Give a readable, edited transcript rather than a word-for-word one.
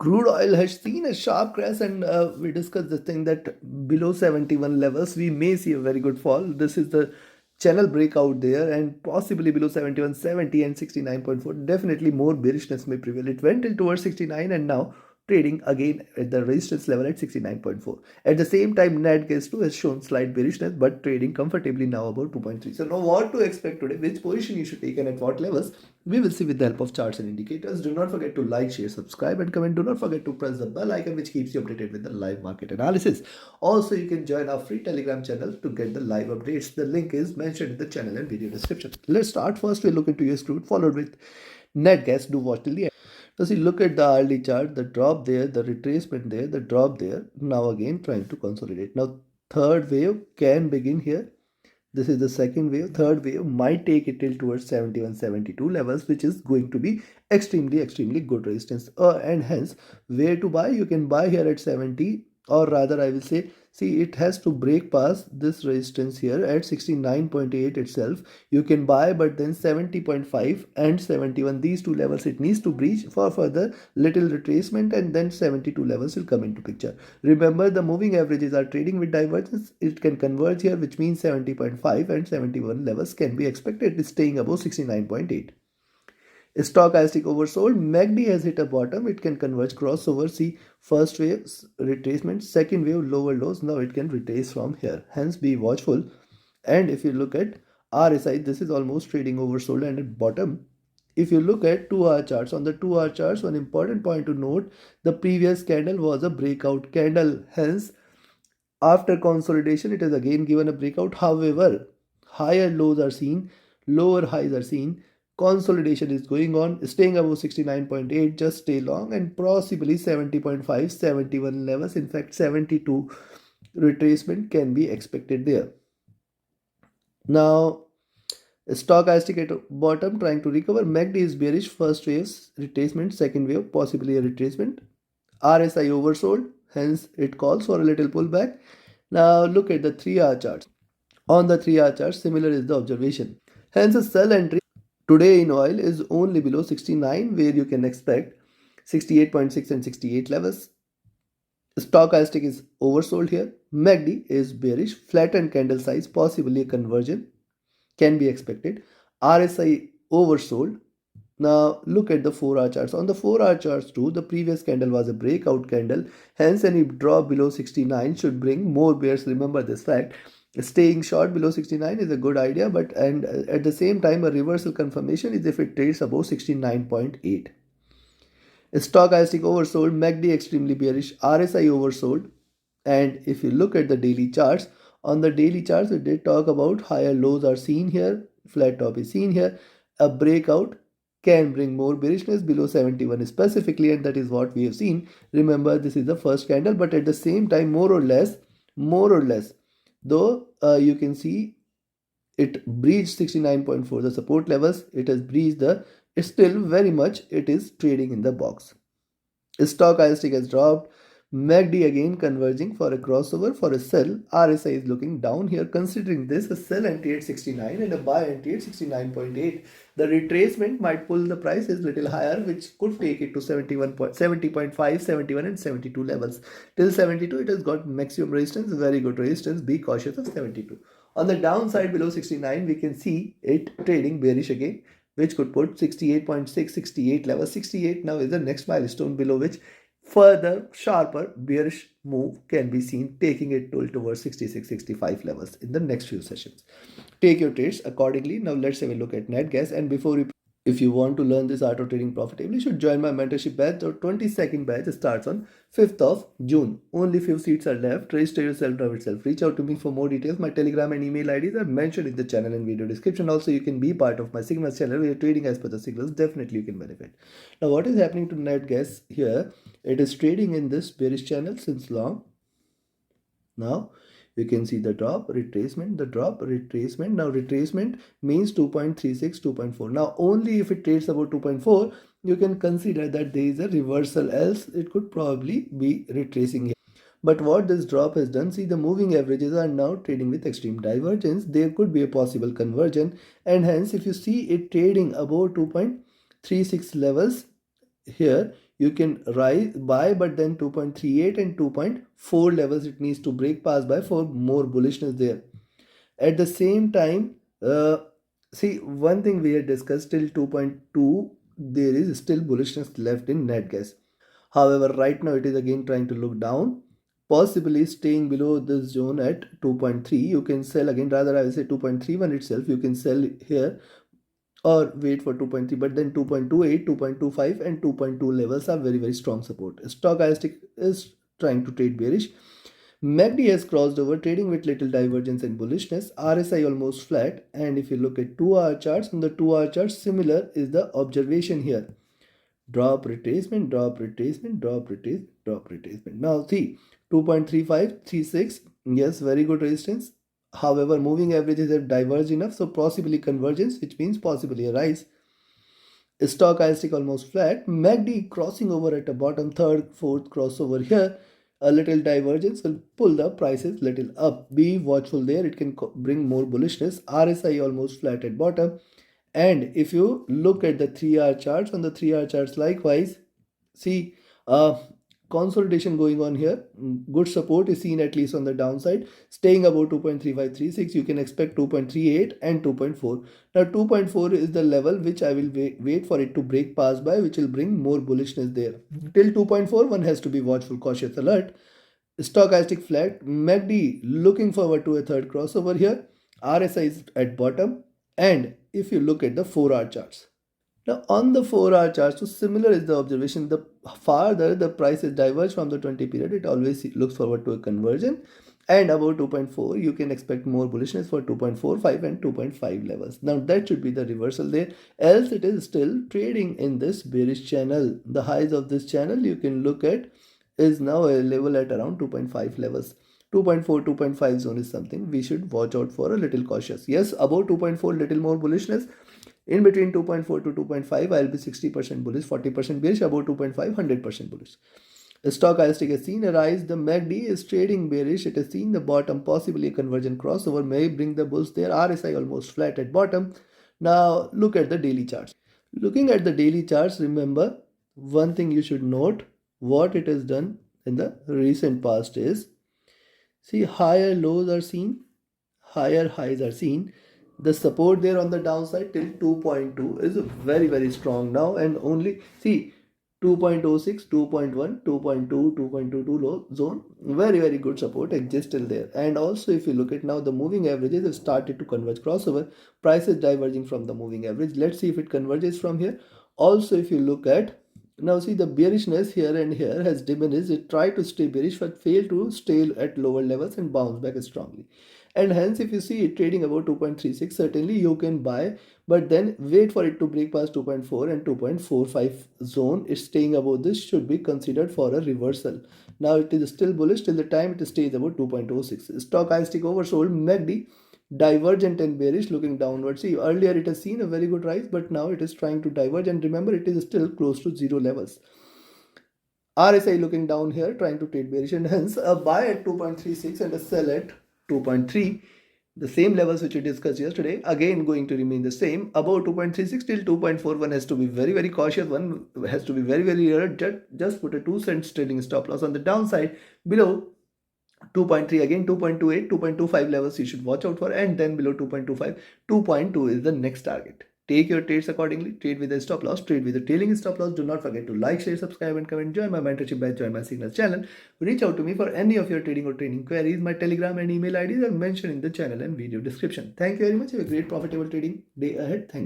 Crude oil has seen a sharp crash, and we discussed this thing that below 71 levels we may see a very good fall. This is the channel breakout there, and possibly below 71.70 and 69.4. Definitely more bearishness may prevail. It went in towards 69 and now trading again at the resistance level at 69.4. At the same time, net gas 2 has shown slight bearishness but trading comfortably now about 2.3. So now what to expect today, which position you should take and at what levels, we will see with the help of charts and indicators. Do not forget to like, share, subscribe and comment. Do not forget to press the bell icon which keeps you updated with the live market analysis. Also, you can join our free Telegram channel to get the live updates. The link is mentioned in the channel and video description. Let's start. First, we'll look into US crude followed with net gas. Do watch till the end. So see, look at the hourly chart, the drop there, the retracement there, the drop there. Now again trying to consolidate. Now third wave can begin here. This is the second wave. Third wave might take it till towards 71, 72 levels, which is going to be extremely good resistance. And hence, where to buy? You can buy here at 70, or rather I will say, see, it has to break past this resistance here at 69.8 itself. You can buy, but then 70.5 and 71, these two levels it needs to breach for further little retracement, and then 72 levels will come into picture. Remember, the moving averages are trading with divergence. It can converge here, which means 70.5 and 71 levels can be expected, staying above 69.8. Stochastic oversold. MACD has hit a bottom. It can converge crossover. See, first wave retracement, second wave lower lows. Now it can retrace from here. Hence, be watchful. And if you look at RSI, this is almost trading oversold and at bottom. If you look at 2-hour charts, on the 2-hour charts, one important point to note, the previous candle was a breakout candle. Hence, after consolidation, it has again given a breakout. However, higher lows are seen, lower highs are seen. Consolidation is going on, staying above 69.8, just stay long, and possibly 70.5, 71 levels, in fact 72 retracement can be expected there. Now, stochastic at bottom trying to recover. MACD is bearish, first wave retracement, second wave possibly a retracement. RSI oversold, hence it calls for a little pullback. Now look at the 3-hour charts. On the 3-hour chart, similar is the observation. Hence a sell entry today in oil is only below 69, where you can expect 68.6 and 68 levels. Stochastic is oversold here. MACD is bearish. Flattened candle size, possibly a conversion can be expected. RSI oversold. Now look at the 4-hour charts. On the 4-hour charts too, the previous candle was a breakout candle. Hence any drop below 69 should bring more bears. Remember this fact. Staying short below 69 is a good idea, but at the same time a reversal confirmation is if it trades above 69.8. Stochastic oversold, MACD extremely bearish, RSI oversold. And if you look at the daily charts, on the daily charts we did talk about higher lows are seen here, flat top is seen here. A breakout can bring more bearishness below 71 specifically, and that is what we have seen. Remember, this is the first candle, but at the same time more or less, though you can see it breached 69.4, the support levels, it has breached the, still very much it is trading in the box. Stochastic has dropped. MACD again converging for a crossover for a sell. RSI is looking down here. Considering this, a sell entry at 69 and a buy entry at 69.8. The retracement might pull the prices little higher, which could take it to 70.5, 71 and 72 levels. Till 72, it has got maximum resistance, very good resistance. Be cautious of 72. On the downside below 69, we can see it trading bearish again, which could put 68.6, 68 levels. 68 now is the next milestone below which further sharper bearish move can be seen, taking it towards 66, 65 levels in the next few sessions. Take your trades accordingly. Now let's have a look at net gas. And if you want to learn this art of trading profitably, you should join my mentorship batch. Or 22nd batch starts on 5th of June. Only few seats are left. Register yourself now itself. Reach out to me for more details. My Telegram and email IDs are mentioned in the channel and video description. Also, you can be part of my signals channel where you're trading as per the signals. Definitely you can benefit. Now, what is happening to net gas here? It is trading in this bearish channel since long. Now, you can see the drop, retracement, the drop, retracement. Now, retracement means 2.36, 2.4. Now, only if it trades about 2.4, you can consider that there is a reversal, else it could probably be retracing here. But what this drop has done, see, the moving averages are now trading with extreme divergence. There could be a possible conversion, and hence if you see it trading above 2.36 levels, here you can buy, but then 2.38 and 2.4 levels it needs to break past by for more bullishness there. At the same time, see, one thing we had discussed, till 2.2 there is still bullishness left in net gas. However, right now it is again trying to look down, possibly staying below this zone at 2.3. You can sell again, rather I will say 2.31 itself, you can sell here or wait for 2.3, but then 2.28, 2.25 and 2.2 levels are very strong support. Stochastic is trying to trade bearish. MACD has crossed over, trading with little divergence and bullishness. RSI almost flat, and if you look at 2-hour charts, on the 2-hour charts, similar is the observation here. Drop, retracement, drop, retracement, drop, retracement, drop, retracement. Now see, 2.35, 36, yes, very good resistance. However, moving averages have diverged enough, so possibly convergence, which means possibly a rise. Stochastic almost flat. MACD crossing over at a bottom, third, fourth crossover here. A little divergence will pull the prices little up. Be watchful there. It can bring more bullishness. RSI almost flat at bottom. And if you look at the 3-hour charts, on the 3-hour charts likewise, see consolidation going on here. Good support is seen at least on the downside, staying above 2.3536. You can expect 2.38 and 2.4. Now 2.4 is the level which I will wait for it to break past by, which will bring more bullishness there. Till 2.4 one has to be watchful, cautious, alert. Stochastic flat. MACD looking forward to a third crossover here. RSI is at bottom. And if you look at the 4-hour charts, now on the 4-hour chart, so similar is the observation. The farther the price is diverged from the 20 period, it always looks forward to a conversion. And about 2.4, you can expect more bullishness for 2.45 and 2.5 levels. Now that should be the reversal there. Else it is still trading in this bearish channel. The highs of this channel you can look at is now a level at around 2.5 levels. 2.4, 2.5 zone is something we should watch out for, a little cautious. Yes, about 2.4, little more bullishness. In between 2.4 to 2.5, I'll be 60% bullish, 40% bearish. About 2.5, 100% bullish. The stochastic has seen a rise. The MACD is trading bearish. It has seen the bottom, possibly a convergent crossover may bring the bulls there. RSI almost flat at bottom. Now look at the daily charts. Looking at the daily charts, remember one thing you should note. What it has done in the recent past is, see, higher lows are seen, higher highs are seen. The support there on the downside till 2.2 is very strong now, and only see 2.06, 2.1, 2.2, 2.22 low zone, very good support exists till there. And also if you look at now, the moving averages have started to converge, crossover, prices diverging from the moving average. Let's see if it converges from here. Also if you look at now, see, the bearishness here and here has diminished. It tried to stay bearish but failed to stay at lower levels and bounce back strongly. And hence, if you see it trading about 2.36, certainly you can buy, but then wait for it to break past 2.4 and 2.45 zone. It's staying above this, should be considered for a reversal. Now it is still bullish till the time it stays about 2.06. Stochastic oversold, MACD divergent and bearish, looking downward. See, earlier it has seen a very good rise, but now it is trying to diverge, and remember it is still close to zero levels. RSI looking down here, trying to trade bearish, and hence a buy at 2.36 and a sell at 2.3. The same levels which we discussed yesterday, again going to remain the same. Above 2.36 till 2.4, one has to be very cautious. One has to be very alert. Just put a 2 cents trading stop loss on the downside. Below 2.3, again 2.28, 2.25 levels you should watch out for, and then below 2.25, 2.2 is the next target. Take your trades accordingly. Trade with a stop loss, trade with a trailing stop loss. Do not forget to like, share, subscribe and comment. Join my mentorship batch, join my signals channel. Reach out to me for any of your trading or training queries. My Telegram and email IDs are mentioned in the channel and video description. Thank you very much. Have a great profitable trading day ahead. Thank you.